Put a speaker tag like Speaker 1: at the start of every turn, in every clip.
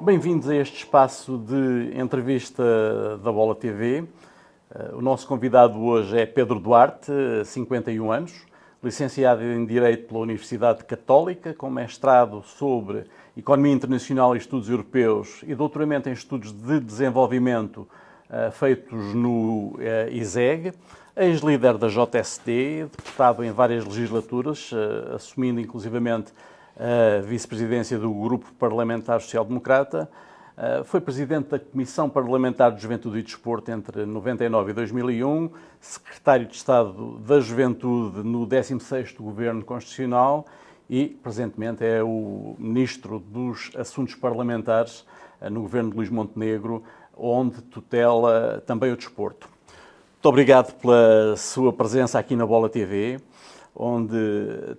Speaker 1: Bem-vindos a este espaço de entrevista da Bola TV. O nosso convidado hoje é Pedro Duarte, 51 anos, licenciado em Direito pela Universidade Católica, com mestrado sobre Economia Internacional e Estudos Europeus e doutoramento em Estudos de Desenvolvimento feitos no ISEG, ex-líder da JSD, deputado em várias legislaturas, assumindo inclusivamente a vice-presidência do Grupo Parlamentar Social-Democrata. Foi presidente da Comissão Parlamentar de Juventude e Desporto entre 99 e 2001, secretário de Estado da Juventude no 16º Governo Constitucional e, presentemente, é o Ministro dos Assuntos Parlamentares no Governo de Luís Montenegro, onde tutela também o desporto. Muito obrigado pela sua presença aqui na Bola TV, onde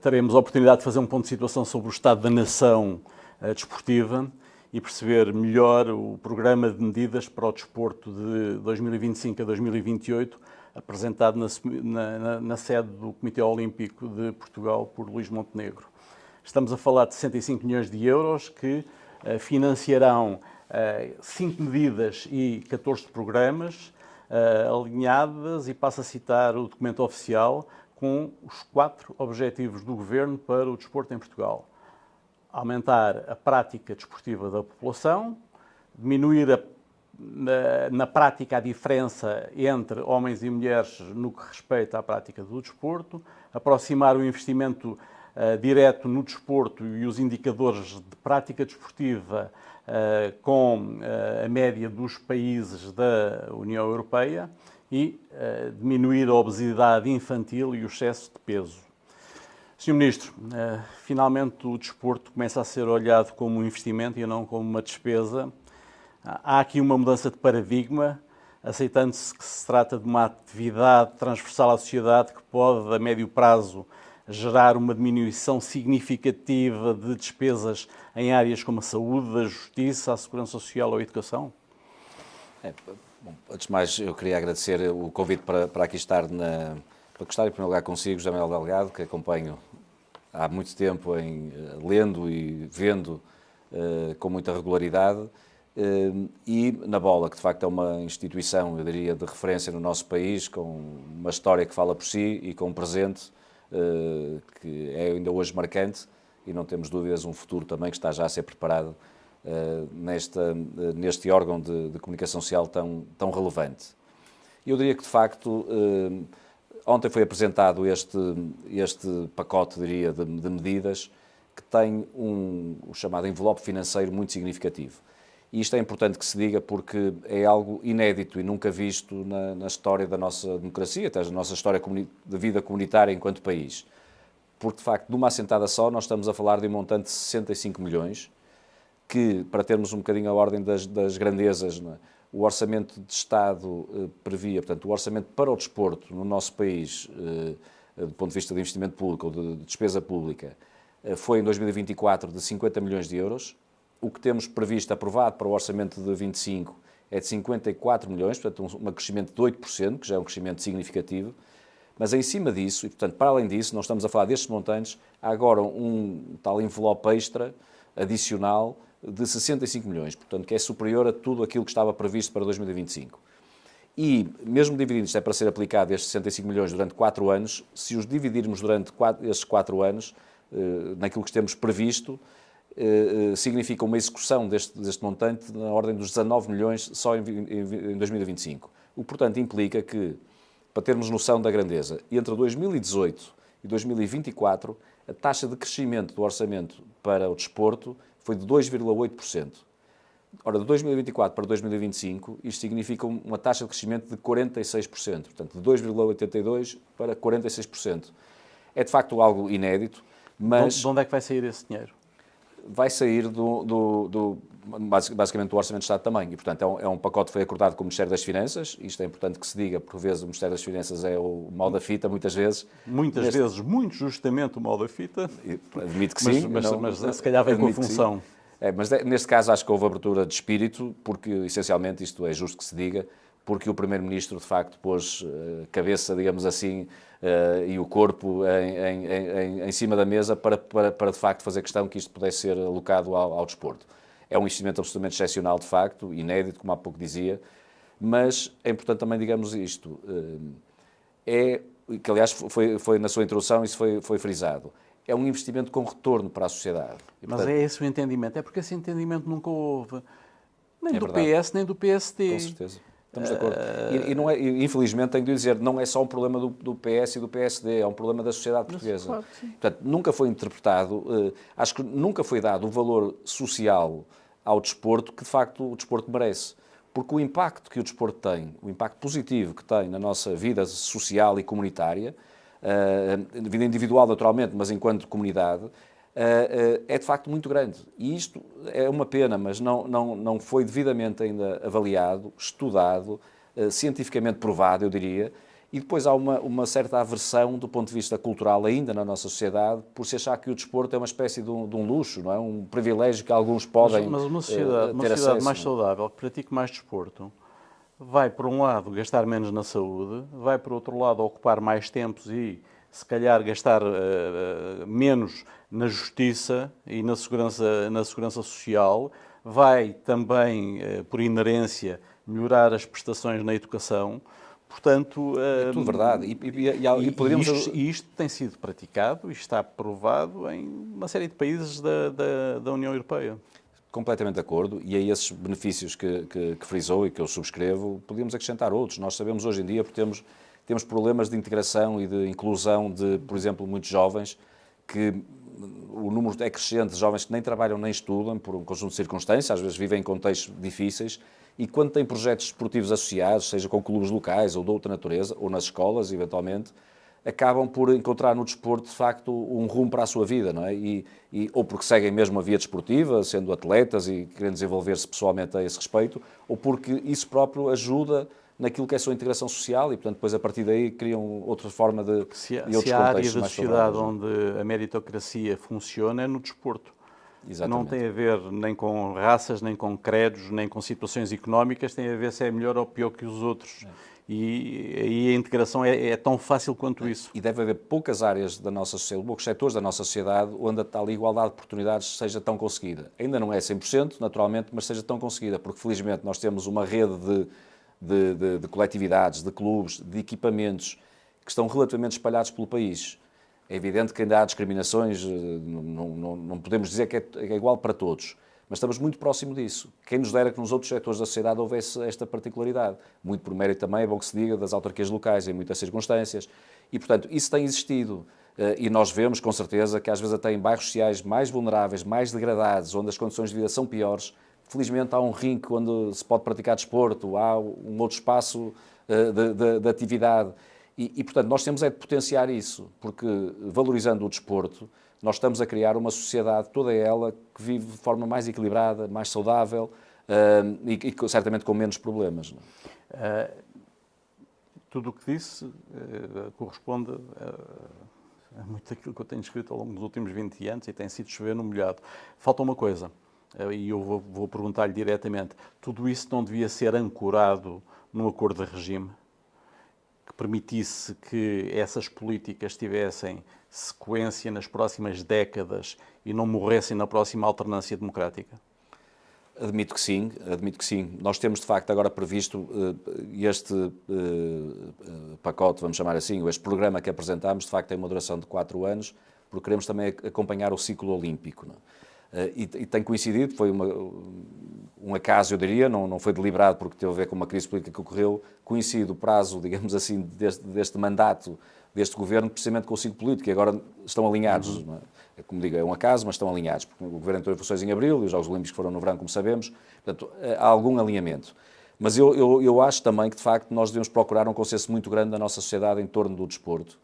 Speaker 1: teremos a oportunidade de fazer um ponto de situação sobre o estado da nação desportiva e perceber melhor o programa de medidas para o desporto de 2025 a 2028, apresentado na sede do Comitê Olímpico de Portugal por Luís Montenegro. Estamos a falar de 65 milhões de euros que financiarão 5 medidas e 14 programas alinhadas, e passo a citar o documento oficial, com os 4 objetivos do Governo para o desporto em Portugal: aumentar a prática desportiva da população, diminuir na prática a diferença entre homens e mulheres no que respeita à prática do desporto, aproximar o investimento direto no desporto e os indicadores de prática desportiva com a média dos países da União Europeia e diminuir a obesidade infantil e o excesso de peso. Sr. Ministro, finalmente o desporto começa a ser olhado como um investimento e não como uma despesa. Há aqui uma mudança de paradigma, aceitando-se que se trata de uma atividade transversal à sociedade que pode, a médio prazo, gerar uma diminuição significativa de despesas em áreas como a saúde, a justiça, a segurança social ou a educação?
Speaker 2: Bom, antes de mais, eu queria agradecer o convite para aqui estar, para estar em primeiro lugar consigo, José Manuel Delgado, que acompanho há muito tempo lendo e vendo com muita regularidade, e na Bola, que de facto é uma instituição, eu diria, de referência no nosso país, com uma história que fala por si e com um presente que é ainda hoje marcante, e não temos dúvidas, um futuro também que está já a ser preparado neste órgão de comunicação social tão relevante. Eu diria que, de facto, ontem foi apresentado este pacote, diria, de medidas que tem o chamado envelope financeiro muito significativo. E isto é importante que se diga porque é algo inédito e nunca visto na história da nossa democracia, até na nossa história de vida comunitária enquanto país. Porque, de facto, de uma assentada só, nós estamos a falar de um montante de 65 milhões, que, para termos um bocadinho a ordem das grandezas, não é? O Orçamento de Estado previa, portanto, o orçamento para o desporto no nosso país, do ponto de vista de investimento público ou de despesa pública, foi em 2024 de 50 milhões de euros. O que temos previsto, aprovado para o Orçamento de 25, é de 54 milhões, portanto, um crescimento de 8%, que já é um crescimento significativo. Mas, em cima disso, e, portanto, para além disso, nós estamos a falar destes montantes, há agora um tal envelope extra, adicional, de 65 milhões, portanto, que é superior a tudo aquilo que estava previsto para 2025. E, mesmo dividindo, isto é para ser aplicado estes 65 milhões durante 4 anos, se os dividirmos durante estes 4 anos, naquilo que temos previsto, significa uma execução deste montante na ordem dos 19 milhões só em 2025. O que, portanto, implica que, para termos noção da grandeza, entre 2018 e 2024, a taxa de crescimento do orçamento para o desporto foi de 2,8%. Ora, de 2024 para 2025, isto significa uma taxa de crescimento de 46%, portanto, de 2,82% para 46%. É, de facto, algo inédito, mas...
Speaker 1: De onde é que vai sair esse dinheiro?
Speaker 2: Vai sair basicamente do Orçamento de Estado também. E, portanto, é um pacote que foi acordado com o Ministério das Finanças. Isto é importante que se diga, porque, por vezes, o Ministério das Finanças é o mal da fita, muitas vezes.
Speaker 1: Muitas vezes, muito justamente, o mal da fita.
Speaker 2: Admito que sim.
Speaker 1: Mas se calhar vem com a função.
Speaker 2: Mas neste caso acho que houve abertura de espírito, porque, essencialmente, isto é justo que se diga, porque o Primeiro-Ministro, de facto, pôs a cabeça, digamos assim, e o corpo em cima da mesa para, de facto, fazer questão que isto pudesse ser alocado ao desporto. é um investimento absolutamente excepcional, de facto, inédito, como há pouco dizia, mas é importante também, digamos isto, que aliás foi na sua introdução, isso foi frisado, é um investimento com retorno para a sociedade.
Speaker 1: E, portanto, mas é esse o entendimento, é porque esse entendimento nunca houve, nem do PS, nem do PSD.
Speaker 2: Com certeza. Estamos de acordo. Infelizmente, tenho de dizer, não é só um problema do PS e do PSD, é um problema da sociedade portuguesa.
Speaker 1: Claro,
Speaker 2: portanto, nunca foi interpretado, acho que nunca foi dado o valor social ao desporto que, de facto, o desporto merece. Porque o impacto que o desporto tem, o impacto positivo que tem na nossa vida social e comunitária, vida individual naturalmente, mas enquanto comunidade, é de facto muito grande. E isto é uma pena, mas não foi devidamente ainda avaliado, estudado, cientificamente provado, eu diria. E depois há uma certa aversão do ponto de vista cultural ainda na nossa sociedade, por se achar que o desporto é uma espécie de um luxo, não é? Um privilégio que alguns podem
Speaker 1: mas uma sociedade mais saudável, que pratique mais desporto, vai, por um lado, gastar menos na saúde, vai, por outro lado, ocupar mais tempos e, se calhar, gastar menos na justiça e na segurança social, vai também, por inerência, melhorar as prestações na educação. Portanto,
Speaker 2: é tudo verdade.
Speaker 1: E isto tem sido praticado e está provado em uma série de países da União Europeia.
Speaker 2: Completamente de acordo, e a esses benefícios que frisou e que eu subscrevo, podíamos acrescentar outros. Nós sabemos hoje em dia, porque temos problemas de integração e de inclusão de, por exemplo, muitos jovens, que o número é crescente de jovens que nem trabalham nem estudam por um conjunto de circunstâncias, às vezes vivem em contextos difíceis, e quando têm projetos esportivos associados, seja com clubes locais ou de outra natureza, ou nas escolas, eventualmente, acabam por encontrar no desporto, de facto, um rumo para a sua vida, não é? Ou porque seguem mesmo a via desportiva, sendo atletas e querendo desenvolver-se pessoalmente a esse respeito, ou porque isso próprio ajuda naquilo que é a sua integração social e, portanto, depois a partir daí criam outra forma de outros contextos.
Speaker 1: Se a área da sociedade onde a meritocracia funciona é no desporto.
Speaker 2: Exatamente.
Speaker 1: Não tem a ver nem com raças, nem com credos, nem com situações económicas, tem a ver se é melhor ou pior que os outros. E aí a integração é tão fácil quanto isso.
Speaker 2: E deve haver poucas áreas da nossa sociedade, poucos setores da nossa sociedade onde a tal igualdade de oportunidades seja tão conseguida. Ainda não é 100%, naturalmente, mas seja tão conseguida, porque felizmente nós temos uma rede de coletividades, de clubes, de equipamentos que estão relativamente espalhados pelo país. É evidente que ainda há discriminações, não podemos dizer que é igual para todos, mas estamos muito próximo disso. Quem nos dera que nos outros setores da sociedade houvesse esta particularidade. Muito por mérito também, é bom que se diga, das autarquias locais, em muitas circunstâncias. E, portanto, isso tem existido. E nós vemos, com certeza, que às vezes até em bairros sociais mais vulneráveis, mais degradados, onde as condições de vida são piores, felizmente há um rinque onde se pode praticar desporto, há um outro espaço de atividade. E, portanto, nós temos é de potenciar isso, porque valorizando o desporto, nós estamos a criar uma sociedade, toda ela, que vive de forma mais equilibrada, mais saudável e certamente com menos problemas. Não é?
Speaker 1: Tudo o que disse corresponde a muito daquilo que eu tenho escrito ao longo dos últimos 20 anos e tem sido chover no molhado. Falta uma coisa, e eu vou perguntar-lhe diretamente, tudo isso não devia ser ancorado num acordo de regime? Que permitisse que essas políticas tivessem sequência nas próximas décadas e não morressem na próxima alternância democrática?
Speaker 2: Admito que sim, admito que sim. Nós temos, de facto, agora previsto este pacote, vamos chamar assim, este programa que apresentámos, de facto, tem uma duração de 4 anos, porque queremos também acompanhar o ciclo olímpico. Não é? E tem coincidido, foi um acaso, eu diria, não foi deliberado porque teve a ver com uma crise política que ocorreu, coincide o prazo, digamos assim, deste mandato deste governo, precisamente com o ciclo político, e agora estão alinhados. Não é? Como digo, é um acaso, mas estão alinhados, porque o governo entrou em funções em abril e os Jogos Olímpicos foram no verão, como sabemos, portanto, há algum alinhamento. Mas eu acho também que, de facto, nós devemos procurar um consenso muito grande da nossa sociedade em torno do desporto.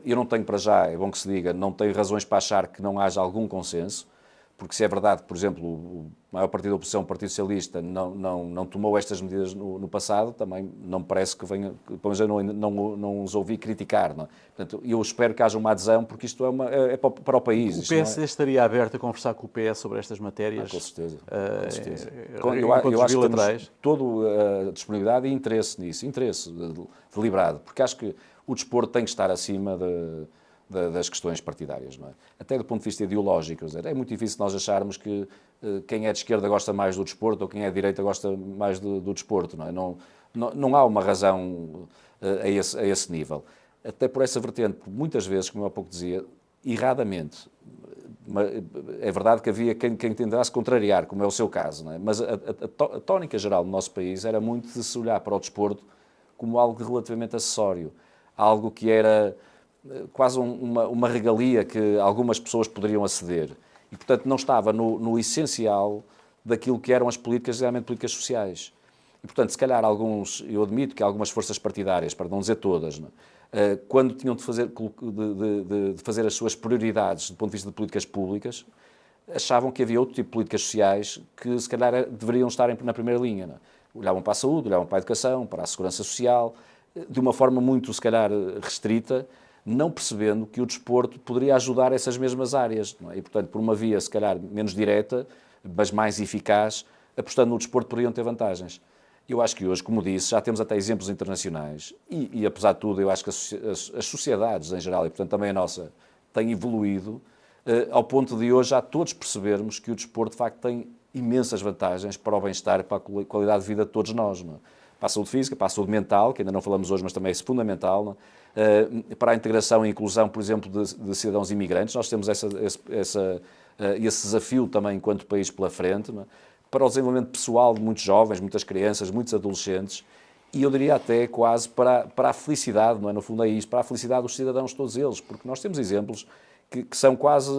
Speaker 2: Eu não tenho para já, é bom que se diga, não tenho razões para achar que não haja algum consenso, porque se é verdade que, por exemplo, o maior partido da oposição, o Partido Socialista, não tomou estas medidas no passado, também não me parece que venha, pelo menos eu não os ouvi criticar. Não é? Portanto, eu espero que haja uma adesão, porque isto é para o país.
Speaker 1: O PSD estaria aberto a conversar com o PS sobre estas matérias?
Speaker 2: Com certeza.
Speaker 1: Com
Speaker 2: certeza.
Speaker 1: Eu acho que temos
Speaker 2: toda a disponibilidade e interesse nisso, interesse deliberado, porque acho que o desporto tem que estar acima das questões partidárias, não é? Até do ponto de vista ideológico, é muito difícil nós acharmos que quem é de esquerda gosta mais do desporto ou quem é de direita gosta mais do desporto, não é? Não há uma razão a esse nível. Até por essa vertente, muitas vezes, como eu há pouco dizia, erradamente, é verdade que havia quem tentasse contrariar, como é o seu caso, não é? Mas a tónica geral do nosso país era muito de se olhar para o desporto como algo relativamente acessório, algo que era quase uma regalia que algumas pessoas poderiam aceder. E, portanto, não estava no essencial daquilo que eram as políticas, geralmente políticas sociais. E, portanto, se calhar eu admito que algumas forças partidárias, para não dizer todas, não é? Quando tinham de fazer as suas prioridades do ponto de vista de políticas públicas, achavam que havia outro tipo de políticas sociais que, se calhar, deveriam estar na primeira linha. Não é? Olhavam para a saúde, olhavam para a educação, para a segurança social, de uma forma muito, se calhar, restrita, não percebendo que o desporto poderia ajudar essas mesmas áreas. Não é? E, portanto, por uma via, se calhar, menos direta, mas mais eficaz, apostando no desporto, poderiam ter vantagens. Eu acho que hoje, como disse, já temos até exemplos internacionais e apesar de tudo, eu acho que as sociedades em geral, e portanto também a nossa, têm evoluído ao ponto de hoje já todos percebermos que o desporto, de facto, tem imensas vantagens para o bem-estar e para a qualidade de vida de todos nós. Não é? Para a saúde física, para a saúde mental, que ainda não falamos hoje, mas também é fundamental, não é? Para a integração e inclusão, por exemplo, de cidadãos imigrantes. Nós temos esse desafio também enquanto país pela frente, não é? Para o desenvolvimento pessoal de muitos jovens, muitas crianças, muitos adolescentes, e eu diria até quase para a felicidade, não é? No fundo é isto, para a felicidade dos cidadãos todos eles, porque nós temos exemplos que são quase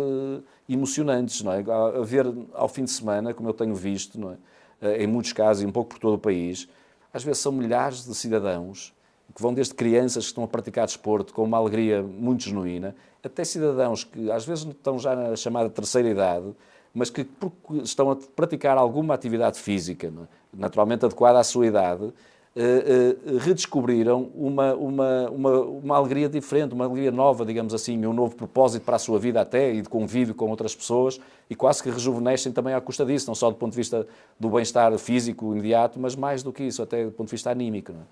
Speaker 2: emocionantes, não é? A ver ao fim de semana, como eu tenho visto, não é? Em muitos casos e um pouco por todo o país, às vezes são milhares de cidadãos que vão desde crianças que estão a praticar desporto com uma alegria muito genuína, até cidadãos que às vezes estão já na chamada terceira idade, mas que porque estão a praticar alguma atividade física, não é? Naturalmente adequada à sua idade, redescobriram uma alegria diferente, uma alegria nova, digamos assim, um novo propósito para a sua vida até, e de convívio com outras pessoas, e quase que rejuvenescem também à custa disso, não só do ponto de vista do bem-estar físico imediato, mas mais do que isso, até do ponto de vista anímico. Não é?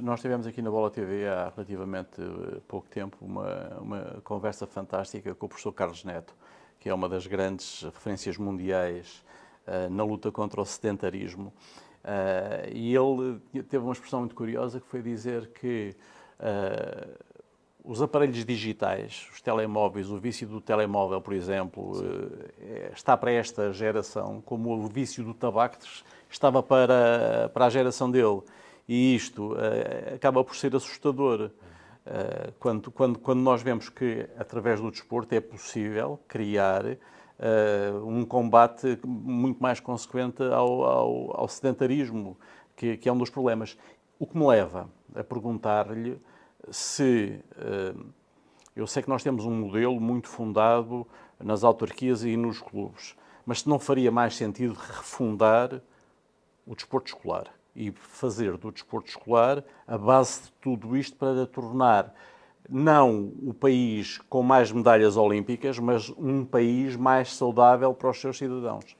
Speaker 1: Nós tivemos aqui na Bola TV há relativamente pouco tempo uma conversa fantástica com o professor Carlos Neto, que é uma das grandes referências mundiais na luta contra o sedentarismo. E ele teve uma expressão muito curiosa que foi dizer que os aparelhos digitais, os telemóveis, o vício do telemóvel, por exemplo, está para esta geração como o vício do tabaco estava para a geração dele. E isto acaba por ser assustador. Quando nós vemos que, através do desporto, é possível criar um combate muito mais consequente ao sedentarismo, que é um dos problemas. O que me leva a perguntar-lhe se... eu sei que nós temos um modelo muito fundado nas autarquias e nos clubes, mas se não faria mais sentido refundar o desporto escolar e fazer do desporto escolar a base de tudo isto para tornar não o país com mais medalhas olímpicas, mas um país mais saudável para os seus cidadãos.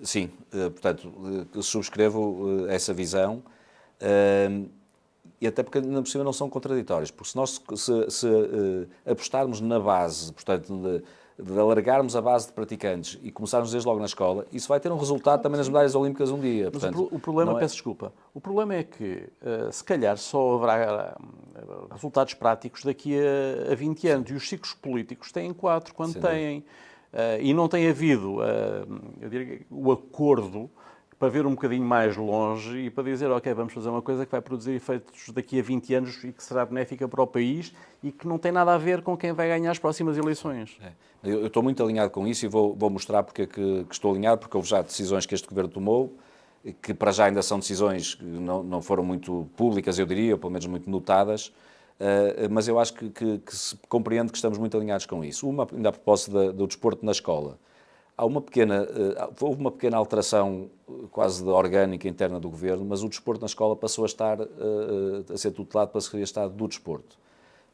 Speaker 2: Sim, portanto, subscrevo essa visão, e até porque, na por cima, não são contraditórios, porque se nós apostarmos na base, portanto, de alargarmos a base de praticantes e começarmos desde logo na escola, isso vai ter um resultado também nas medalhas olímpicas um dia.
Speaker 1: Mas
Speaker 2: portanto,
Speaker 1: o problema, peço desculpa, o problema é que se calhar só haverá resultados práticos daqui a 20 anos, e os ciclos políticos têm 4 quando têm, e não tem havido, eu diria, o acordo para ver um bocadinho mais longe e para dizer, ok, vamos fazer uma coisa que vai produzir efeitos daqui a 20 anos e que será benéfica para o país e que não tem nada a ver com quem vai ganhar as próximas eleições.
Speaker 2: Eu estou muito alinhado com isso e vou mostrar porque é que estou alinhado, porque houve já decisões que este Governo tomou, que para já ainda são decisões que não foram muito públicas, eu diria, ou pelo menos muito notadas, mas eu acho que se compreende que estamos muito alinhados com isso. Ainda a propósito do desporto na escola. Houve uma pequena alteração quase orgânica interna do Governo, mas o desporto na escola passou a ser tutelado para a Secretaria de Estado do Desporto,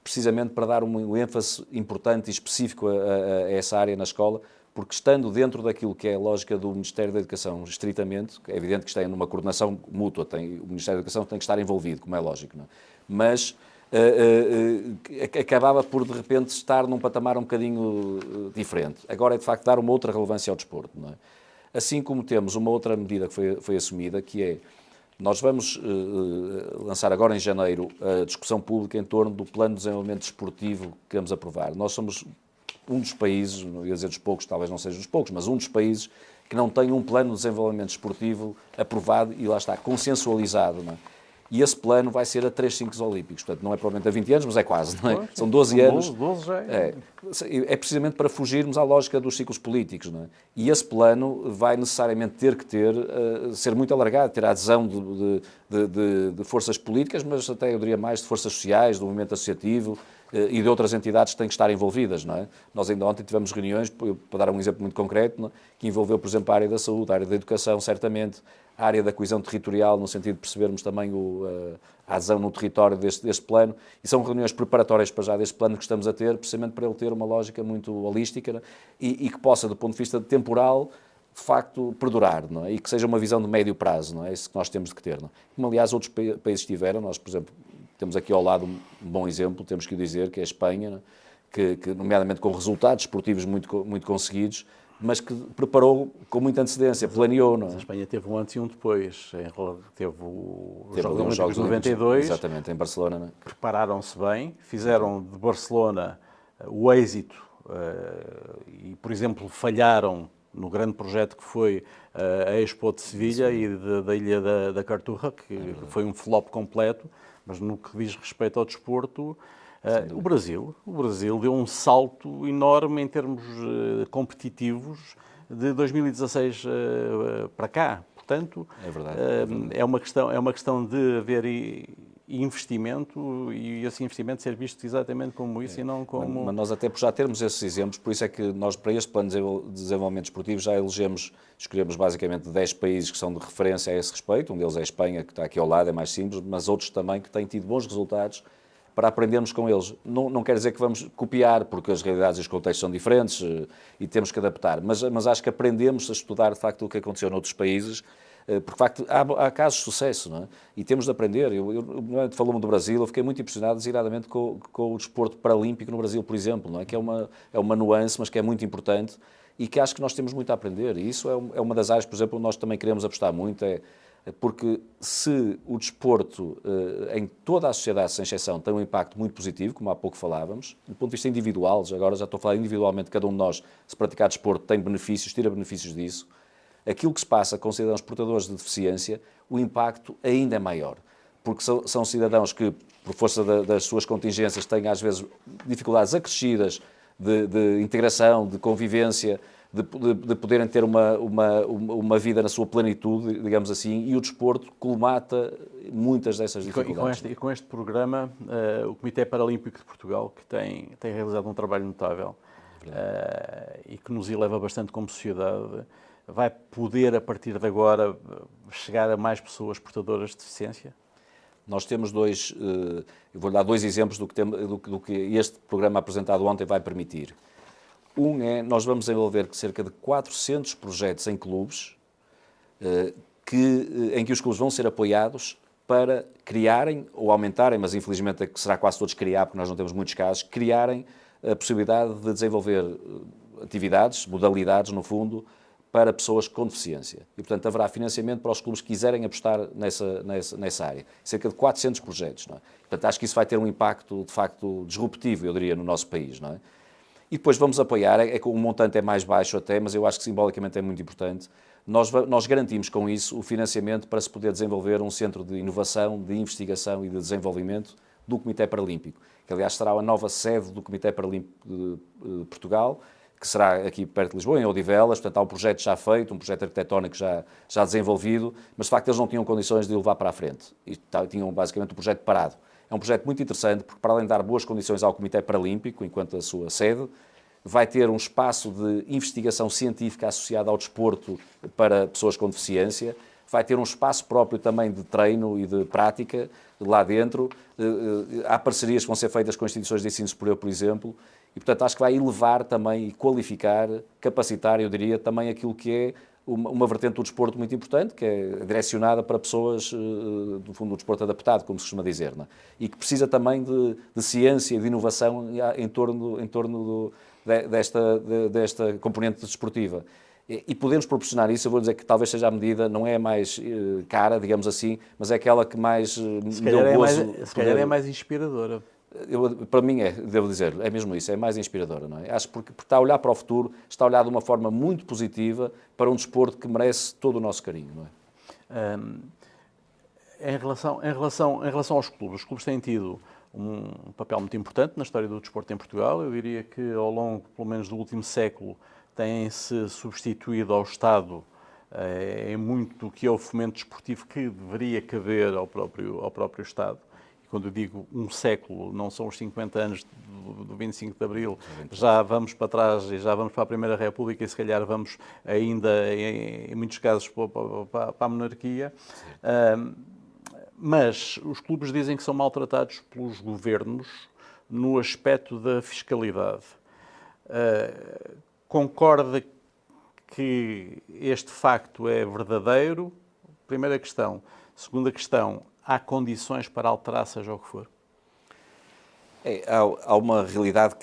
Speaker 2: precisamente para dar um ênfase importante e específico a essa área na escola, porque estando dentro daquilo que é a lógica do Ministério da Educação, estritamente, é evidente que está em uma coordenação mútua, o Ministério da Educação tem que estar envolvido, como é lógico, não é? Mas acabava por, de repente, estar num patamar um bocadinho diferente. Agora é, de facto, dar uma outra relevância ao desporto, não é? Assim como temos uma outra medida que foi assumida, que é, nós vamos lançar agora em janeiro a discussão pública em torno do plano de desenvolvimento desportivo que vamos aprovar. Nós somos um dos países, não ia dizer dos poucos, talvez não seja dos poucos, mas um dos países que não tem um plano de desenvolvimento desportivo aprovado e lá está, consensualizado, não é? E esse plano vai ser a 3 ciclos olímpicos. Portanto, não é provavelmente a 20 anos, mas é quase, não é? São 12 anos.
Speaker 1: 12 já é.
Speaker 2: É precisamente para fugirmos à lógica dos ciclos políticos, não é? E esse plano vai necessariamente ter que ser muito alargado, ter a adesão de forças políticas, mas até, eu diria mais, de forças sociais, do movimento associativo e de outras entidades que têm que estar envolvidas, não é? Nós ainda ontem tivemos reuniões, para dar um exemplo muito concreto, não é? Que envolveu, por exemplo, a área da saúde, a área da educação, certamente, a área da coesão territorial, no sentido de percebermos também a adesão no território deste plano, e são reuniões preparatórias para já deste plano que estamos a ter, precisamente para ele ter uma lógica muito holística, não é? E que possa, do ponto de vista temporal, de facto, perdurar, não é? E que seja uma visão de médio prazo, não é? Isso que nós temos que ter, não é? Como, aliás, outros países tiveram. Nós, por exemplo, temos aqui ao lado um bom exemplo, temos que o dizer, que é a Espanha, não é? Que, nomeadamente com resultados esportivos muito conseguidos, mas que preparou com muita antecedência, planeou, não é?
Speaker 1: A Espanha teve um antes e um depois. Teve os Jogos
Speaker 2: Olímpicos
Speaker 1: de 92.
Speaker 2: Exatamente, em Barcelona, não é?
Speaker 1: Prepararam-se bem, fizeram de Barcelona o êxito e, por exemplo, falharam no grande projeto que foi a Expo de Sevilha e da Ilha da Carturra, que foi um flop completo, mas no que diz respeito ao desporto, o Brasil deu um salto enorme em termos competitivos de 2016 para cá. Portanto,
Speaker 2: É verdade.
Speaker 1: é uma questão de haver investimento e esse investimento ser visto exatamente como isso e não como...
Speaker 2: Mas nós, até por já termos esses exemplos, por isso é que nós, para este plano de desenvolvimento esportivo, já escolhemos basicamente 10 países que são de referência a esse respeito. Um deles é a Espanha, que está aqui ao lado, é mais simples, mas outros também que têm tido bons resultados, para aprendermos com eles. Não quer dizer que vamos copiar, porque as realidades e os contextos são diferentes e temos que adaptar, mas acho que aprendemos a estudar, de facto, o que aconteceu noutros países, porque, de facto, há casos de sucesso, não é? E temos de aprender. Falou-me do Brasil, eu fiquei muito impressionado, designadamente, com o desporto paralímpico no Brasil, por exemplo, não é? Que é uma nuance, mas que é muito importante e que acho que nós temos muito a aprender. E isso é uma das áreas, por exemplo, onde nós também queremos apostar muito, porque se o desporto, em toda a sociedade, sem exceção, tem um impacto muito positivo, como há pouco falávamos, do ponto de vista individual, agora já estou a falar individualmente, cada um de nós, se praticar desporto, tem benefícios, tira benefícios disso, aquilo que se passa com cidadãos portadores de deficiência, o impacto ainda é maior. Porque são cidadãos que, por força das suas contingências, têm às vezes dificuldades acrescidas de integração, de convivência, de poderem ter uma vida na sua plenitude, digamos assim, e o desporto colmata muitas dessas dificuldades.
Speaker 1: E com este programa, o Comitê Paralímpico de Portugal, que tem realizado um trabalho notável e que nos eleva bastante como sociedade, vai poder, a partir de agora, chegar a mais pessoas portadoras de deficiência?
Speaker 2: Nós temos eu vou-lhe dar 2 exemplos do que este programa apresentado ontem vai permitir. Nós vamos desenvolver cerca de 400 projetos em clubes, em que os clubes vão ser apoiados para criarem ou aumentarem, mas infelizmente será quase todos criar, porque nós não temos muitos casos, criarem a possibilidade de desenvolver atividades, modalidades, no fundo, para pessoas com deficiência. E, portanto, haverá financiamento para os clubes que quiserem apostar nessa área. Cerca de 400 projetos, não é? Portanto, acho que isso vai ter um impacto, de facto, disruptivo, eu diria, no nosso país, não é? E depois vamos apoiar, que o montante é mais baixo até, mas eu acho que simbolicamente é muito importante. Nós garantimos com isso o financiamento para se poder desenvolver um centro de inovação, de investigação e de desenvolvimento do Comitê Paralímpico, que aliás será a nova sede do Comitê Paralímpico de Portugal, que será aqui perto de Lisboa, em Odivelas. Portanto, há um projeto já feito, um projeto arquitetónico já desenvolvido, mas de facto eles não tinham condições de o levar para a frente. E tinham basicamente o projeto parado. É um projeto muito interessante, porque para além de dar boas condições ao Comitê Paralímpico, enquanto a sua sede, vai ter um espaço de investigação científica associado ao desporto para pessoas com deficiência, vai ter um espaço próprio também de treino e de prática lá dentro. Há parcerias que vão ser feitas com instituições de ensino superior, por exemplo, e, portanto, acho que vai elevar também e qualificar, capacitar, eu diria, também aquilo que é uma vertente do desporto muito importante, que é direcionada para pessoas, do fundo, do desporto adaptado, como se costuma dizer, não é? E que precisa também de ciência e de inovação em torno desta componente desportiva. E podemos proporcionar isso. Eu vou dizer que talvez seja a medida, não é a mais cara, digamos assim, mas é aquela que mais
Speaker 1: se calhar é mais inspiradora.
Speaker 2: Para mim devo dizer, é mesmo isso, é mais inspiradora, não é? Acho porque está a olhar para o futuro, está a olhar de uma forma muito positiva para um desporto que merece todo o nosso carinho, não é?
Speaker 1: Em relação aos clubes têm tido um papel muito importante na história do desporto em Portugal. Eu diria que ao longo, pelo menos, do último século, têm-se substituído ao Estado em muito do que é o fomento desportivo que deveria caber ao próprio Estado. E quando eu digo um século, não são os 50 anos do 25 de Abril, já vamos para trás e já vamos para a Primeira República e se calhar vamos ainda, em muitos casos, para a monarquia. Mas os clubes dizem que são maltratados pelos governos no aspecto da fiscalidade. Concorda que este facto é verdadeiro? Primeira questão. Segunda questão, há condições para alterar seja o que for?
Speaker 2: Há uma realidade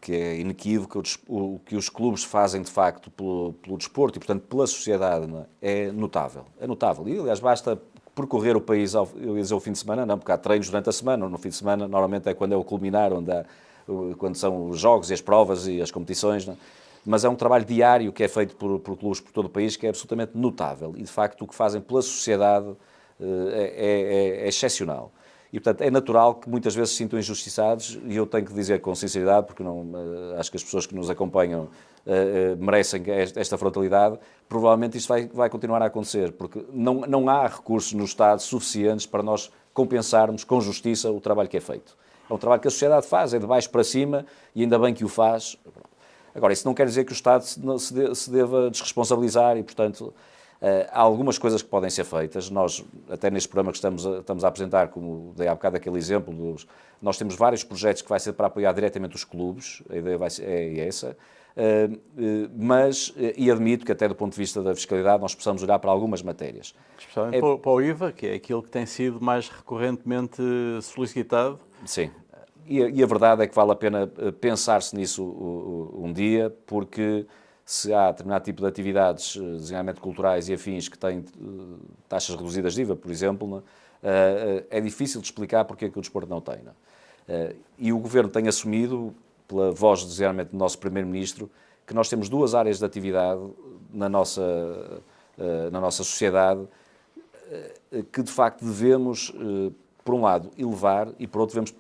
Speaker 2: que é inequívoca. O que os clubes fazem, de facto, pelo desporto e, portanto, pela sociedade, não é notável. É notável. E, aliás, basta percorrer o país, eu ia dizer o fim de semana, não, porque há treinos durante a semana, ou no fim de semana, normalmente é quando é o culminar, quando são os jogos e as provas e as competições, não é? Mas é um trabalho diário que é feito por clubes por todo o país que é absolutamente notável e, de facto, o que fazem pela sociedade é excepcional. E, portanto, é natural que muitas vezes se sintam injustiçados e eu tenho que dizer com sinceridade, porque acho que as pessoas que nos acompanham merecem esta frontalidade, provavelmente isto vai continuar a acontecer, porque não há recursos no Estado suficientes para nós compensarmos com justiça o trabalho que é feito. É um trabalho que a sociedade faz, é de baixo para cima e ainda bem que o faz. Agora, isso não quer dizer que o Estado se deva desresponsabilizar e, portanto, há algumas coisas que podem ser feitas. Nós, até neste programa que estamos a apresentar, como dei há bocado aquele exemplo, nós temos vários projetos que vai ser para apoiar diretamente os clubes, a ideia é essa, e admito que até do ponto de vista da fiscalidade nós possamos olhar para algumas matérias.
Speaker 1: Especialmente para o IVA, que é aquilo que tem sido mais recorrentemente solicitado.
Speaker 2: Sim. E a verdade é que vale a pena pensar-se nisso um dia, porque se há determinado tipo de atividades, designadamente culturais e afins, que têm taxas reduzidas de IVA, por exemplo, é difícil de explicar porque é que o desporto não tem. E o Governo tem assumido, pela voz, designadamente, do nosso Primeiro-Ministro, que nós temos duas áreas de atividade na nossa sociedade que, de facto, devemos, por um lado, elevar e, por outro, devemos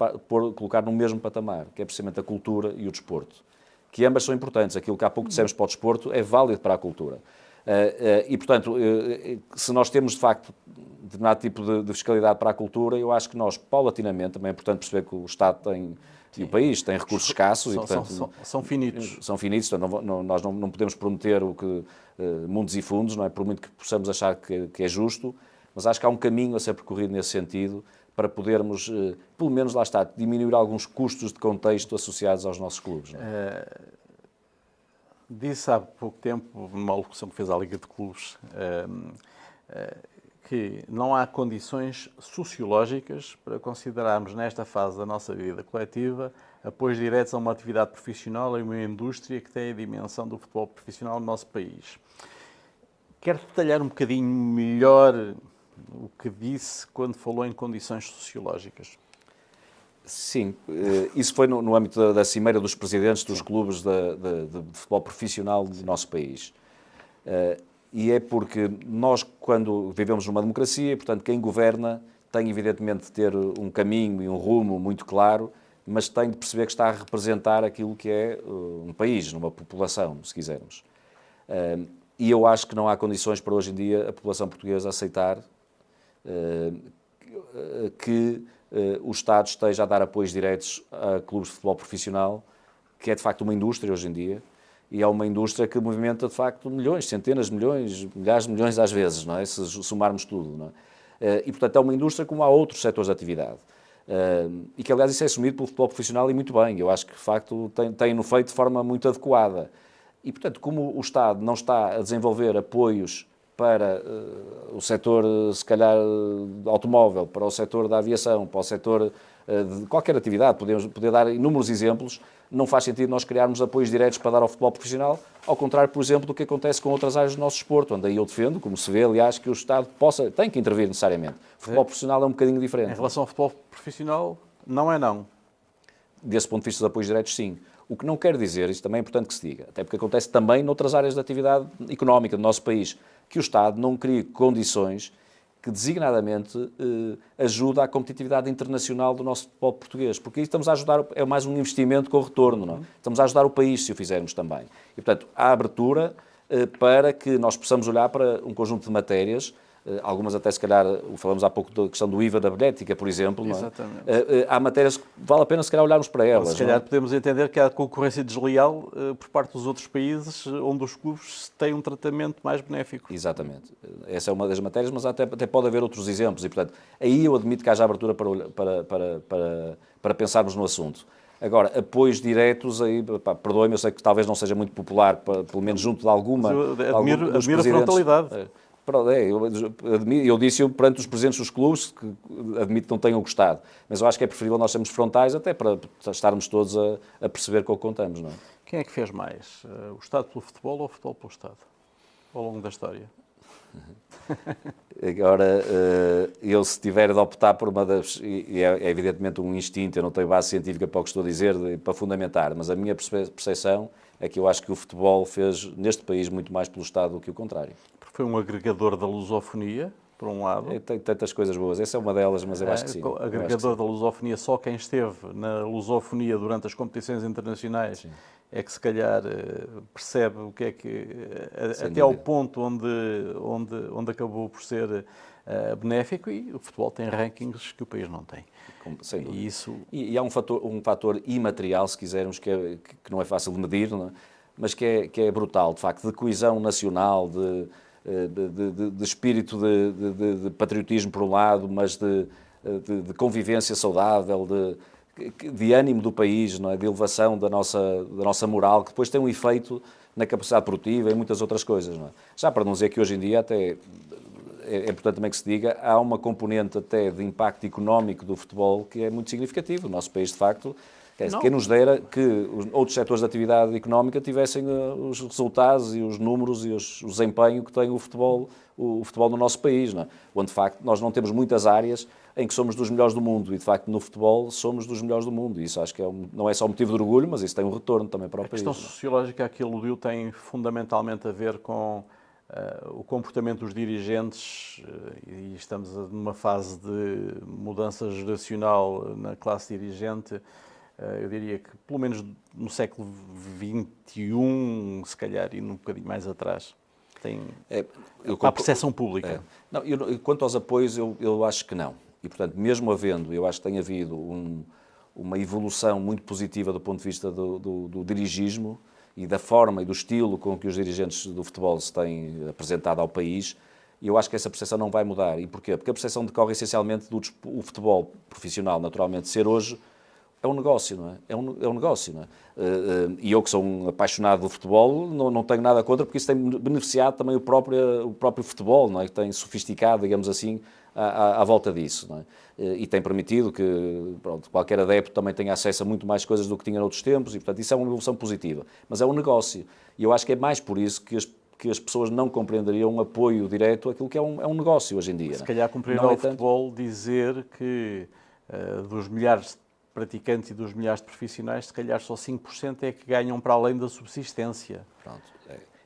Speaker 2: colocar no mesmo patamar, que é precisamente a cultura e o desporto. Que ambas são importantes. Aquilo que há pouco dissemos para o desporto é válido para a cultura. E, portanto, se nós temos, de facto, determinado tipo de fiscalidade para a cultura, eu acho que nós, paulatinamente, também é importante perceber que o Estado tem, e o país tem recursos escassos.
Speaker 1: São finitos.
Speaker 2: São finitos, então nós não podemos prometer mundos e fundos, não é? Por muito que possamos achar que é justo, mas acho que há um caminho a ser percorrido nesse sentido, para podermos, pelo menos lá está, diminuir alguns custos de contexto associados aos nossos clubes. Não é?
Speaker 1: Disse há pouco tempo, numa alocução que fez à Liga de Clubes, que não há condições sociológicas para considerarmos nesta fase da nossa vida coletiva apoios diretos a uma atividade profissional e uma indústria que tem a dimensão do futebol profissional no nosso país. Quero detalhar um bocadinho melhor o que disse quando falou em condições sociológicas.
Speaker 2: Sim, isso foi no âmbito da cimeira dos presidentes dos clubes de futebol profissional do nosso país. E é porque nós, quando vivemos numa democracia, portanto, quem governa tem evidentemente de ter um caminho e um rumo muito claro, mas tem de perceber que está a representar aquilo que é um país, numa população, se quisermos. E eu acho que não há condições para hoje em dia a população portuguesa aceitar que o Estado esteja a dar apoios diretos a clubes de futebol profissional, que é de facto uma indústria hoje em dia, e é uma indústria que movimenta de facto milhões, centenas de milhões, milhares de milhões às vezes, não é? Se somarmos tudo. Não é? E portanto é uma indústria como há outros setores de atividade. E que aliás isso é assumido pelo futebol profissional e muito bem, eu acho que de facto tem-no feito de forma muito adequada. E, portanto, como o Estado não está a desenvolver apoios para o setor, se calhar, automóvel, para o setor da aviação, para o setor de qualquer atividade, poder dar inúmeros exemplos, não faz sentido nós criarmos apoios diretos para dar ao futebol profissional, ao contrário, por exemplo, do que acontece com outras áreas do nosso desporto, onde aí eu defendo, como se vê, aliás, que o Estado tem que intervir necessariamente. O futebol profissional é um bocadinho diferente.
Speaker 1: Em relação ao futebol profissional, não é não.
Speaker 2: Desse ponto de vista dos apoios diretos, sim. O que não quer dizer, isso também é importante que se diga, até porque acontece também noutras áreas de atividade económica do nosso país, que o Estado não crie condições que designadamente ajuda à competitividade internacional do nosso futebol português. Porque aí estamos a ajudar, é mais um investimento com retorno, não é? Estamos a ajudar o país se o fizermos também. E, portanto, há abertura para que nós possamos olhar para um conjunto de matérias, algumas até se calhar, falamos há pouco da questão do IVA da bilhética, por exemplo.
Speaker 1: Exatamente.
Speaker 2: Não é? Há matérias que vale a pena se calhar olharmos para elas.
Speaker 1: Se calhar podemos entender que há concorrência desleal por parte dos outros países onde os clubes têm um tratamento mais benéfico.
Speaker 2: Exatamente. Essa é uma das matérias, mas até pode haver outros exemplos. E, portanto, aí eu admito que haja abertura para pensarmos no assunto. Agora, apoios diretos, aí, perdoe-me, eu sei que talvez não seja muito popular, pelo menos junto de alguma...
Speaker 1: Eu admiro a frontalidade.
Speaker 2: Eu disse perante os presidentes dos clubes, que admito que não tenham gostado, mas eu acho que é preferível nós sermos frontais até para estarmos todos a perceber com o que contamos. Não é?
Speaker 1: Quem é que fez mais? O Estado pelo futebol ou o futebol pelo Estado? Ao longo da história?
Speaker 2: Agora, eu se tiver de optar por uma das... E é evidentemente um instinto, eu não tenho base científica para o que estou a dizer, para fundamentar, mas a minha percepção é que eu acho que o futebol fez, neste país, muito mais pelo Estado do que o contrário.
Speaker 1: Foi um agregador da lusofonia, por um lado.
Speaker 2: Tem tantas coisas boas, essa é uma delas, mas eu acho que sim.
Speaker 1: Agregador da lusofonia, só quem esteve na lusofonia durante as competições internacionais sim. É que se calhar percebe o que é que... até ao ponto onde acabou por ser benéfico, e o futebol tem rankings que o país não tem.
Speaker 2: Sem dúvida.
Speaker 1: E
Speaker 2: há um fator imaterial, se quisermos, que não é fácil de medir, não é? Mas que é brutal, de facto, de coesão nacional, de espírito de patriotismo por um lado, mas de convivência saudável, de ânimo do país, não é? De elevação da nossa moral, que depois tem um efeito na capacidade produtiva e muitas outras coisas. Não é? Já para não dizer que hoje em dia até é importante também que se diga, há uma componente até de impacto económico do futebol que é muito significativo. O nosso país, de facto, quem nos dera que os outros setores de atividade económica tivessem os resultados e os números e o desempenho que tem o futebol no nosso país, não é? Onde, de facto, nós não temos muitas áreas em que somos dos melhores do mundo e, de facto, no futebol somos dos melhores do mundo. E isso acho que não é só motivo de orgulho, mas isso tem um retorno também para o país.
Speaker 1: A questão sociológica que aludiu tem fundamentalmente a ver com o comportamento dos dirigentes, e estamos numa fase de mudança geracional na classe dirigente. Eu diria que, pelo menos no século XXI, se calhar, e um bocadinho mais atrás, tem a percepção pública.
Speaker 2: Não, quanto aos apoios, eu acho que não. E, portanto, mesmo havendo, eu acho que tem havido uma evolução muito positiva do ponto de vista do dirigismo e da forma e do estilo com que os dirigentes do futebol se têm apresentado ao país, e eu acho que essa percepção não vai mudar. E porquê? Porque a percepção decorre essencialmente do futebol profissional, naturalmente, ser hoje é um negócio, não é? É um negócio, não é? E eu que sou um apaixonado do futebol, não tenho nada contra, porque isso tem beneficiado também o próprio futebol, não é? Que tem sofisticado, digamos assim, à volta disso, não é? E tem permitido que qualquer adepto também tenha acesso a muito mais coisas do que tinha noutros tempos, e portanto isso é uma evolução positiva. Mas é um negócio, e eu acho que é mais por isso que as pessoas não compreenderiam um apoio direto àquilo que é um negócio hoje em dia.
Speaker 1: Se calhar compreender ao futebol dizer que dos milhares de praticantes e dos milhares de profissionais, se calhar só 5% é que ganham para além da subsistência.
Speaker 2: Pronto.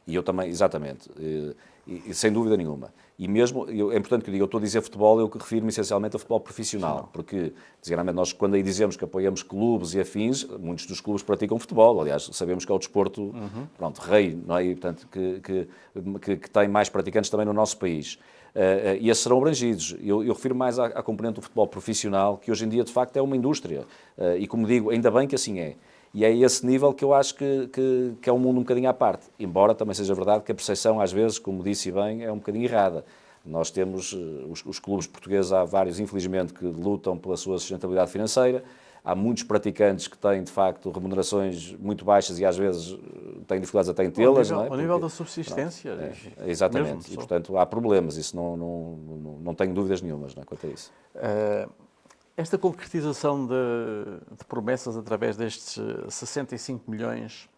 Speaker 2: E eu também, exatamente, e sem dúvida nenhuma. E mesmo, é importante que eu diga, eu estou a dizer futebol, eu refiro-me essencialmente a futebol profissional, porque, desgraçadamente, nós quando aí dizemos que apoiamos clubes e afins, muitos dos clubes praticam futebol, aliás, sabemos que é o desporto, rei, não é? E, portanto, que tem mais praticantes também no nosso país. E esses serão abrangidos. Eu refiro mais à componente do futebol profissional, que hoje em dia, de facto, é uma indústria. E, como digo, ainda bem que assim é. E é esse nível que eu acho que é um mundo um bocadinho à parte. Embora também seja verdade que a percepção, às vezes, como disse bem, é um bocadinho errada. Nós temos os clubes portugueses, há vários, infelizmente, que lutam pela sua sustentabilidade financeira. Há muitos praticantes que têm, de facto, remunerações muito baixas e, às vezes, têm dificuldades até em tê-las, não é?
Speaker 1: Ao nível da subsistência.
Speaker 2: Exatamente,
Speaker 1: mesmo,
Speaker 2: e portanto há problemas, isso não tenho dúvidas nenhumas, não é, quanto a isso.
Speaker 1: Esta concretização de promessas através destes 65 milhões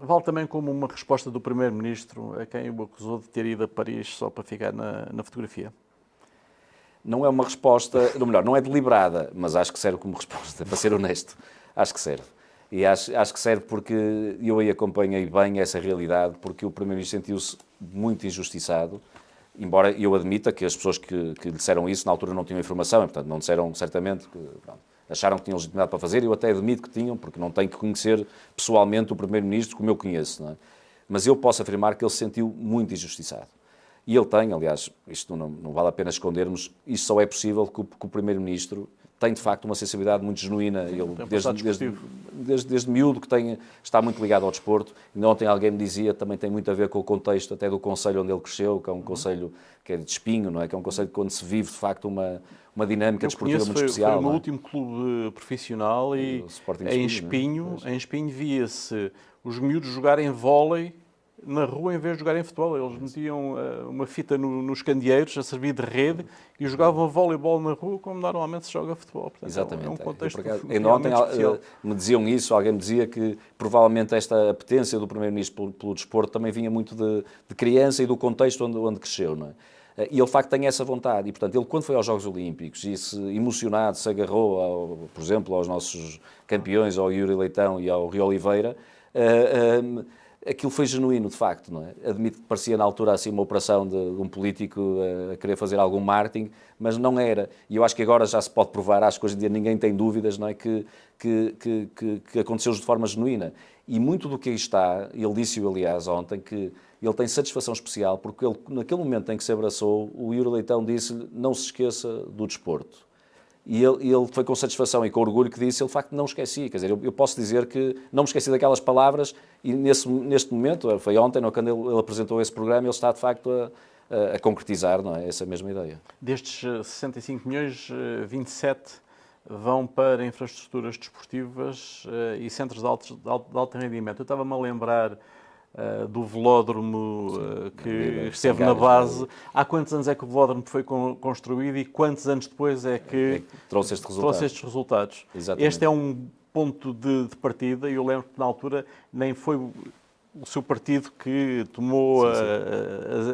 Speaker 1: vale também como uma resposta do Primeiro-Ministro a quem o acusou de ter ido a Paris só para ficar na fotografia?
Speaker 2: Não é uma resposta, ou melhor, não é deliberada, mas acho que serve como resposta, para ser honesto. Acho que serve. E acho que serve porque eu aí acompanhei bem essa realidade, porque o Primeiro-Ministro sentiu-se muito injustiçado, embora eu admita que as pessoas que lhe disseram isso na altura não tinham informação, e, portanto não disseram certamente, acharam que tinham legitimidade para fazer, eu até admito que tinham, porque não tenho que conhecer pessoalmente o Primeiro-Ministro como eu conheço, não é? Mas eu posso afirmar que ele se sentiu muito injustiçado. E ele tem, aliás, isto não vale a pena escondermos, isto só é possível que o Primeiro-Ministro tem, de facto, uma sensibilidade muito genuína. Ele, desde miúdo, que está muito ligado ao desporto. E ontem alguém me dizia, também tem muito a ver com o contexto até do concelho onde ele cresceu, que é um concelho que é de Espinho, não é? Que é um concelho onde se vive, de facto, uma dinâmica desportiva muito especial.
Speaker 1: Foi o meu último clube profissional e em Espinho via-se os miúdos jogarem vôlei na rua em vez de jogarem futebol. Eles metiam uma fita nos candeeiros a servir de rede e jogavam voleibol na rua como normalmente se joga futebol. Portanto,
Speaker 2: exatamente.
Speaker 1: É um contexto
Speaker 2: ainda ontem me diziam isso, alguém me dizia que provavelmente esta apetência do Primeiro-Ministro pelo desporto também vinha muito de criança e do contexto onde cresceu, não é? E ele, de facto, tem essa vontade. E, portanto, ele, quando foi aos Jogos Olímpicos e emocionado se agarrou, por exemplo, aos nossos campeões, ao Yuri Leitão e ao Rio Oliveira, aquilo foi genuíno, de facto, não é? Admito que parecia na altura assim uma operação de um político a querer fazer algum marketing, mas não era. E eu acho que agora já se pode provar, acho que hoje em dia ninguém tem dúvidas, não é? Que aconteceu de forma genuína. E muito do que aí está, ele disse-o aliás ontem, que ele tem satisfação especial, porque ele, naquele momento em que se abraçou, o Yuri Leitão disse-lhe, não se esqueça do desporto. E ele foi com satisfação e com orgulho que disse, ele de facto não esqueci. Quer dizer, eu posso dizer que não me esqueci daquelas palavras e neste momento, foi ontem, quando ele apresentou esse programa, ele está de facto a concretizar, não é, essa mesma ideia.
Speaker 1: Destes 65 milhões, 27 vão para infraestruturas desportivas e centros de alto rendimento. Eu estava-me a lembrar do velódromo que esteve na base. Há quantos anos é que o velódromo foi construído e quantos anos depois é que
Speaker 2: trouxe estes
Speaker 1: resultados?
Speaker 2: Exatamente.
Speaker 1: Este é um ponto de partida e eu lembro que na altura nem foi o seu partido que tomou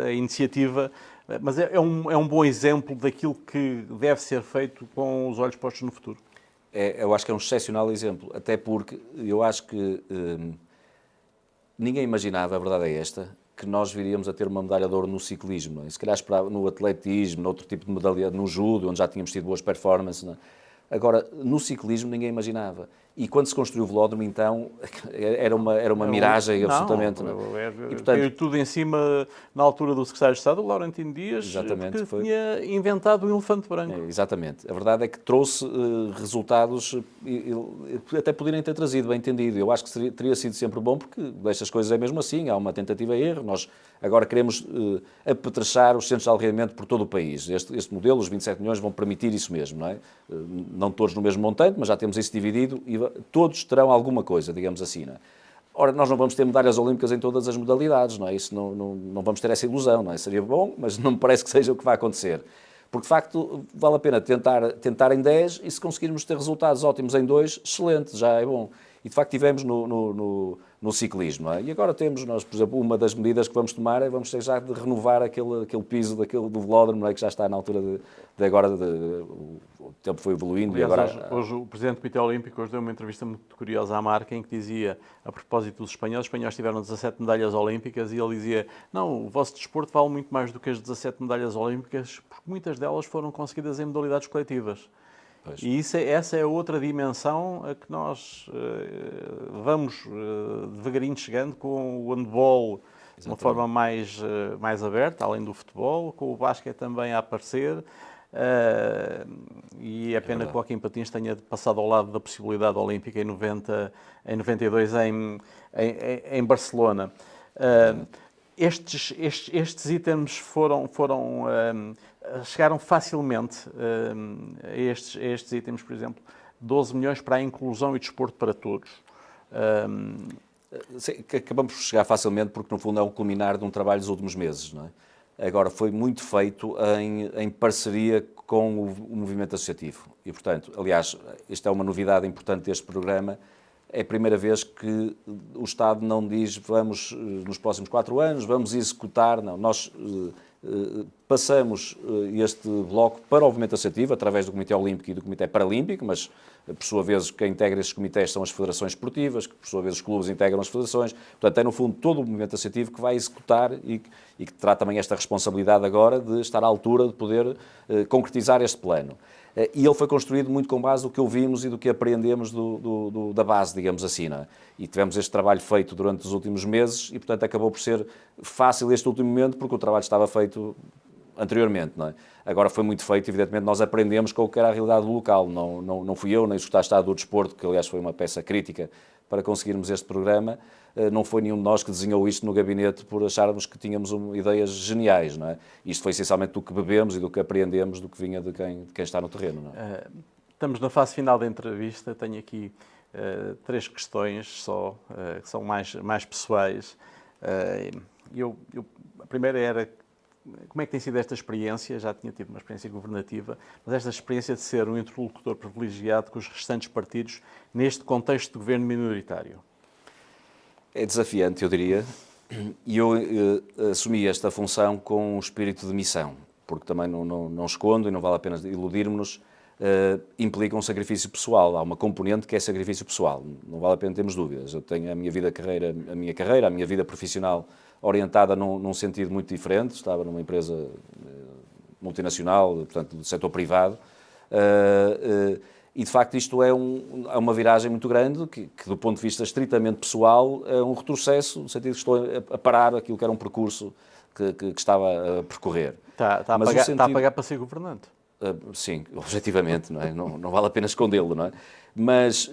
Speaker 1: a iniciativa, mas é um bom exemplo daquilo que deve ser feito com os olhos postos no futuro.
Speaker 2: Eu acho que é um excepcional exemplo, até porque eu acho que ninguém imaginava, a verdade é esta, que nós viríamos a ter uma medalha de ouro no ciclismo, não é? Se calhar no atletismo, noutro tipo de modalidade, no judo, onde já tínhamos tido boas performances, não é? Agora, no ciclismo ninguém imaginava. E quando se construiu o velódromo, então, era uma miragem absolutamente.
Speaker 1: E, portanto, veio tudo em cima, na altura do secretário de Estado, o Laurentino Dias,
Speaker 2: exatamente,
Speaker 1: que tinha inventado o elefante branco.
Speaker 2: Exatamente. A verdade é que trouxe resultados, até poderiam ter trazido, bem entendido. Eu acho que teria sido sempre bom, porque destas coisas é mesmo assim, há uma tentativa e erro. Nós agora queremos apetrechar os centros de alojamento por todo o país. Este modelo, os 27 milhões, vão permitir isso mesmo, não é? Não todos no mesmo montante, mas já temos isso dividido e todos terão alguma coisa, digamos assim, não é? Ora, nós não vamos ter medalhas olímpicas em todas as modalidades, não é? Isso não vamos ter essa ilusão, não é? Seria bom, mas não me parece que seja o que vai acontecer. Porque, de facto, vale a pena tentar em 10 e se conseguirmos ter resultados ótimos em 2, excelente, já é bom. E, de facto, tivemos no ciclismo, não é? E agora temos, nós, por exemplo, uma das medidas que vamos tomar é vamos ter já de renovar aquele piso do velódromo, não é? Que já está na altura de agora, o tempo foi evoluindo.
Speaker 1: Aliás,
Speaker 2: e agora...
Speaker 1: hoje o Presidente do Comitê Olímpico hoje deu uma entrevista muito curiosa à Marca em que dizia, a propósito dos espanhóis tiveram 17 medalhas olímpicas e ele dizia, não, o vosso desporto vale muito mais do que as 17 medalhas olímpicas porque muitas delas foram conseguidas em modalidades coletivas. Pois. E essa é outra dimensão a que nós vamos devagarinho chegando com o handball de uma forma mais aberta, além do futebol, com o basquete também a aparecer. E é pena que o Joaquim Patins tenha passado ao lado da possibilidade olímpica em 92 em Barcelona. Estes itens chegaram facilmente a estes itens, por exemplo, 12 milhões para a inclusão e desporto para todos.
Speaker 2: que acabamos por chegar facilmente porque, no fundo, é um culminar de um trabalho dos últimos meses, não é? Agora, foi muito feito em parceria com o movimento associativo. E, portanto, aliás, esta é uma novidade importante deste programa. É a primeira vez que o Estado não diz vamos, nos próximos 4 anos, vamos executar. Não, nós passamos este bloco para o movimento associativo, através do Comitê Olímpico e do Comitê Paralímpico, mas, por sua vez, quem integra estes comitês são as federações esportivas, que, por sua vez, os clubes integram as federações. Portanto, é, no fundo, todo o movimento associativo que vai executar e que terá também esta responsabilidade agora de estar à altura de poder concretizar este plano. E ele foi construído muito com base do que ouvimos e do que aprendemos da base, digamos assim, não é? E tivemos este trabalho feito durante os últimos meses e, portanto, acabou por ser fácil este último momento porque o trabalho estava feito anteriormente, não é? Agora foi muito feito, evidentemente nós aprendemos com o que era a realidade do local, não fui eu, nem o Secretário de Estado do Desporto, que aliás foi uma peça crítica para conseguirmos este programa, não foi nenhum de nós que desenhou isto no gabinete por acharmos que tínhamos ideias geniais, não é? Isto foi essencialmente do que bebemos e do que apreendemos, do que vinha de quem está no terreno, não é?
Speaker 1: Estamos na fase final da entrevista, tenho aqui 3 questões só, que são mais pessoais. A primeira era, como é que tem sido esta experiência? Já tinha tido uma experiência governativa, mas esta experiência de ser um interlocutor privilegiado com os restantes partidos neste contexto de governo minoritário.
Speaker 2: É desafiante, eu diria, e eu assumi esta função com um espírito de missão, porque também não escondo e não vale a pena iludirmos-nos, implica um sacrifício pessoal. Há uma componente que é sacrifício pessoal, não vale a pena termos dúvidas. Eu tenho a minha vida profissional orientada num sentido muito diferente. Estava numa empresa multinacional, portanto, do setor privado, e de facto isto é uma viragem muito grande que do ponto de vista estritamente pessoal é um retrocesso, no sentido que estou a parar aquilo que era um percurso que estava a percorrer.
Speaker 1: Está a pagar para ser governante?
Speaker 2: Sim, objetivamente, não é? Não vale a pena escondê-lo, não é? Mas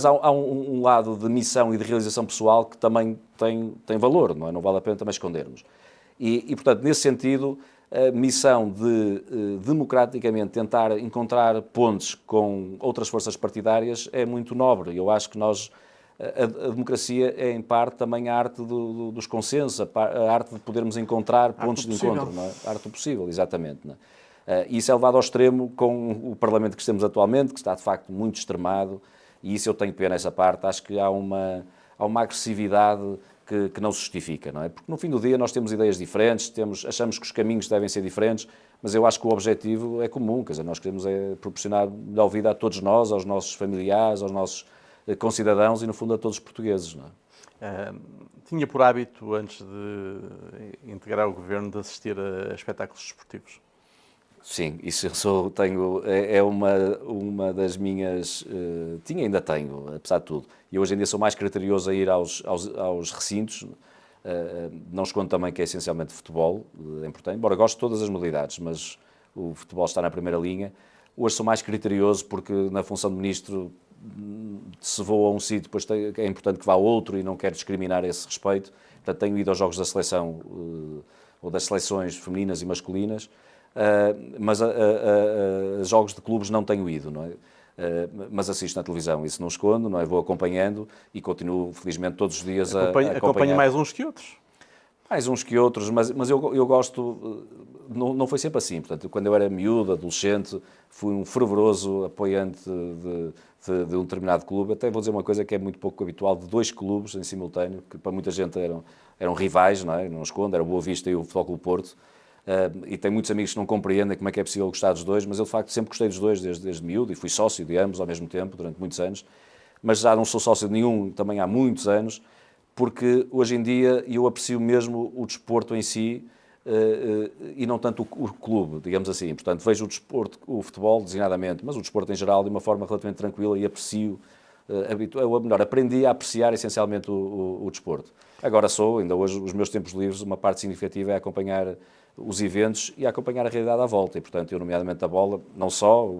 Speaker 2: há um lado de missão e de realização pessoal que também tem valor, não é? Não vale a pena também escondermos. E portanto, nesse sentido, a missão de democraticamente tentar encontrar pontes com outras forças partidárias é muito nobre. Eu acho que a democracia é, em parte, também a arte dos consensos, a arte de podermos encontrar pontos de encontro, não é? A arte do possível, exatamente, não é? Isso é levado ao extremo com o Parlamento que temos atualmente, que está, de facto, muito extremado, e isso eu tenho pena nessa parte. Acho que há uma agressividade que não se justifica, não é? Porque no fim do dia nós temos ideias diferentes, achamos que os caminhos devem ser diferentes, mas eu acho que o objetivo é comum, quer dizer, nós queremos proporcionar melhor vida a todos nós, aos nossos familiares, aos nossos concidadãos e, no fundo, a todos os portugueses, não é?
Speaker 1: Tinha por hábito, antes de integrar o governo, de assistir a espetáculos desportivos?
Speaker 2: Sim, isso é uma das minhas... ainda tenho, apesar de tudo. E hoje em dia sou mais criterioso a ir aos recintos. Não escondo também que é essencialmente futebol, é importante. Embora gosto de todas as modalidades, mas o futebol está na primeira linha. Hoje sou mais criterioso porque na função de ministro se vou a um sítio, depois é importante que vá a outro e não quero discriminar a esse respeito. Portanto, tenho ido aos jogos da seleção ou das seleções femininas e masculinas. Mas a jogos de clubes não tenho ido, não é? Mas assisto na televisão, isso não escondo, não é? Vou acompanhando e continuo, felizmente, todos os dias a acompanhar.
Speaker 1: Acompanho mais uns que outros?
Speaker 2: Mais uns que outros, mas eu gosto... Não foi sempre assim, portanto, quando eu era miúdo, adolescente, fui um fervoroso apoiante de um determinado clube. Até vou dizer uma coisa que é muito pouco habitual, de 2 clubes em simultâneo, que para muita gente eram rivais, não é? Não escondo, era o Boa Vista e o Futebol Clube Porto. E tenho muitos amigos que não compreendem como é que é possível gostar dos dois, mas eu de facto sempre gostei dos dois desde miúdo e fui sócio de ambos ao mesmo tempo durante muitos anos, mas já não sou sócio de nenhum também há muitos anos, porque hoje em dia eu aprecio mesmo o desporto em si e não tanto o clube, digamos assim. Portanto, vejo o desporto, o futebol designadamente, mas o desporto em geral de uma forma relativamente tranquila e aprecio, aprendi a apreciar essencialmente o desporto. Agora ainda hoje, os meus tempos livres, uma parte significativa é acompanhar os eventos e a acompanhar a realidade à volta. E, portanto, eu, nomeadamente a bola, não só,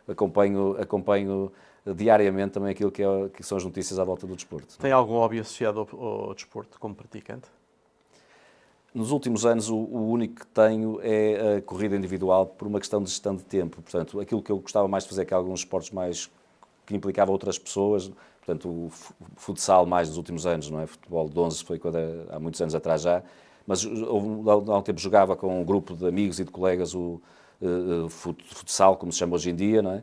Speaker 2: acompanho diariamente também aquilo que são as notícias à volta do desporto.
Speaker 1: Tem algum hobby associado ao desporto como praticante?
Speaker 2: Nos últimos anos, o único que tenho é a corrida individual por uma questão de gestão de tempo. Portanto, aquilo que eu gostava mais de fazer, que há alguns esportes mais que implicava outras pessoas, portanto, o futsal mais nos últimos anos, não é? Futebol de 11 foi há muitos anos atrás já, mas há um tempo jogava com um grupo de amigos e de colegas o futsal, como se chama hoje em dia, não é?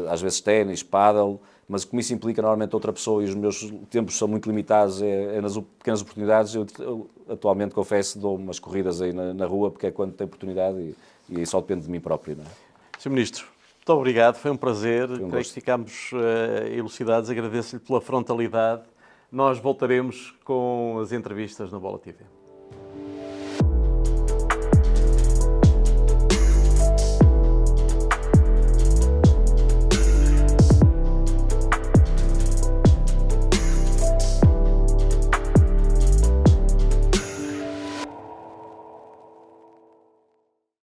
Speaker 2: Às vezes ténis, pádel, mas como isso implica normalmente outra pessoa e os meus tempos são muito limitados, é nas pequenas oportunidades. Eu atualmente, confesso, dou umas corridas aí na rua, porque é quando tenho oportunidade e só depende de mim próprio, não é?
Speaker 1: Sr. Ministro, muito obrigado, foi um prazer,
Speaker 2: Foi um
Speaker 1: creio
Speaker 2: gosto.
Speaker 1: que ficámos elucidados, agradeço-lhe pela frontalidade. Nós voltaremos com as entrevistas na Bola TV.